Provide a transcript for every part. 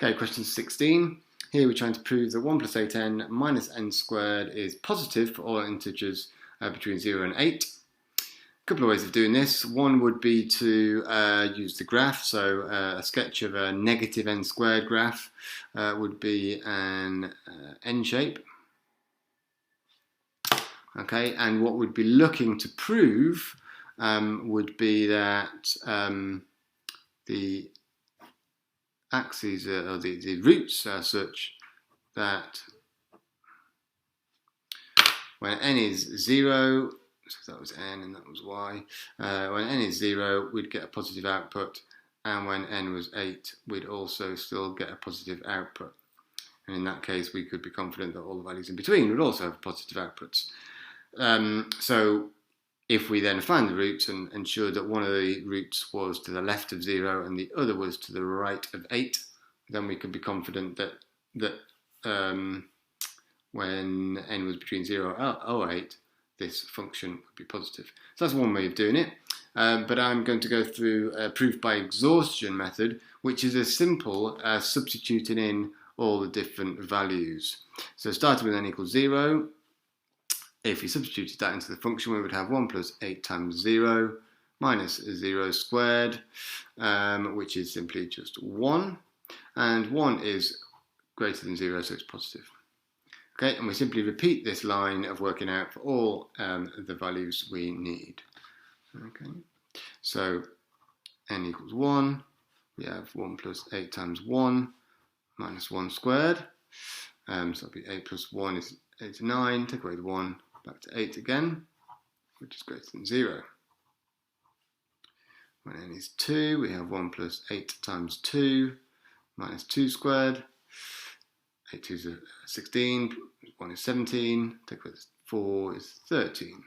Okay, question 16. Here we're trying to prove that 1 plus 8n minus n squared is positive for all integers between 0 and 8. A couple of ways of doing this. One would be to use the graph. So a sketch of a negative n squared graph would be an n shape. Okay, and what we'd be looking to prove would be that the axes or the roots are such that when n is 0, so that was n and that was y, when n is 0 we'd get a positive output, and when n was 8 we'd also still get a positive output, and in that case we could be confident that all the values in between would also have positive outputs. So if we then find the roots and ensure that one of the roots was to the left of 0 and the other was to the right of 8, then we could be confident that when n was between 0 or 8, this function would be positive. So that's one way of doing it. But I'm going to go through a proof by exhaustion method, which is as simple as substituting in all the different values. So starting with n equals 0, if we substituted that into the function, we would have 1 plus 8 times 0 minus 0 squared, which is simply just 1. And 1 is greater than 0, so it's positive. Okay, and we simply repeat this line of working out for all the values we need. Okay, so n equals 1. We have 1 plus 8 times 1 minus 1 squared. So that'll be 8 plus 1 is 9. Take away the 1. Back to 8 again, which is greater than 0. When n is 2, we have 1 plus 8 times 2 minus 2 squared. 8 2 is 16, 1 is 17, take away 4 is 13.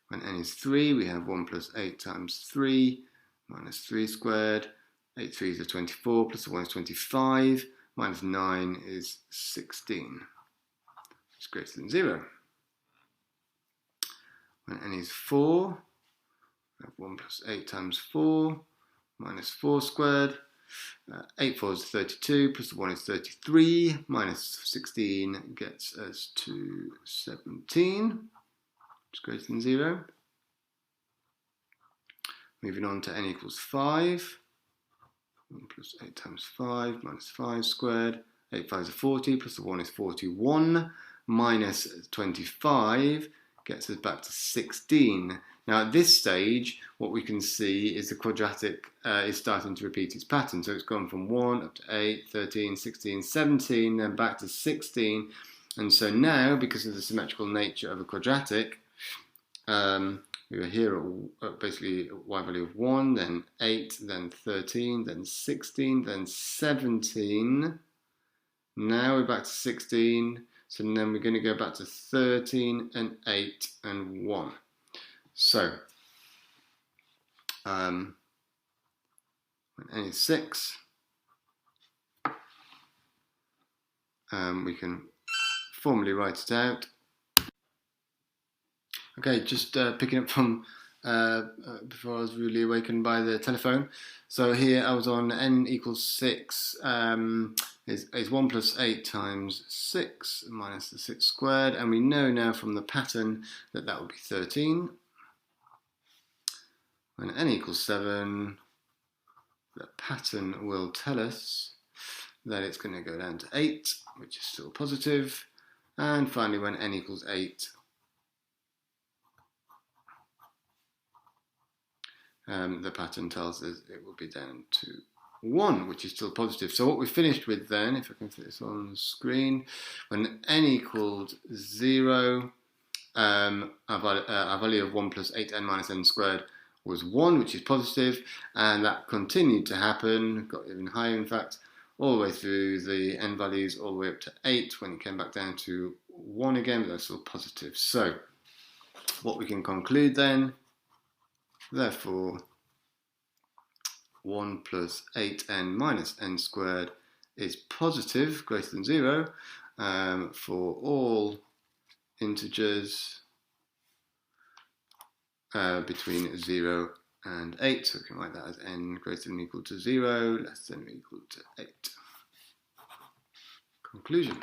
When n is 3, we have 1 plus 8 times 3 minus 3 squared. 8 3 is 24, plus 1 is 25. Minus 9 is 16, which is greater than 0. When n is 4, we have 1 plus 8 times 4 minus 4 squared. 8 4 is 32, plus 1 is 33, minus 16 gets us to 17, which is greater than 0. Moving on to n equals 5. 1 plus 8 times 5 minus 5 squared. 8 5 is 40, plus the 1 is 41, minus 25 gets us back to 16. Now at this stage, what we can see is the quadratic is starting to repeat its pattern. So it's gone from 1 up to 8, 13, 16, 17, then back to 16. And so now, because of the symmetrical nature of a quadratic, we were here at basically y value of 1, then 8, then 13, then 16, then 17. Now we're back to 16, so then we're going to go back to 13 and 8 and 1. So, when n is 6, we can formally write it out. Okay, just picking up from before I was rudely awakened by the telephone. So here I was on n equals 6 is 1 plus 8 times 6 minus the 6 squared, and we know now from the pattern that that would be 13. When n equals 7, the pattern will tell us that it's going to go down to 8, which is still positive. And finally, when n equals 8, the pattern tells us it will be down to 1, which is still positive. So what we finished with then, if I can fit this on the screen, when n equaled 0, our value of 1 plus 8n minus n squared was 1, which is positive, and that continued to happen, got even higher in fact, all the way through the n values, all the way up to 8, when it came back down to 1 again, but that's still positive. So what we can conclude then, therefore, 1 plus 8n minus n squared is positive, greater than 0, for all integers between 0 and 8, so we can write that as n greater than or equal to 0, less than or equal to 8. Conclusion.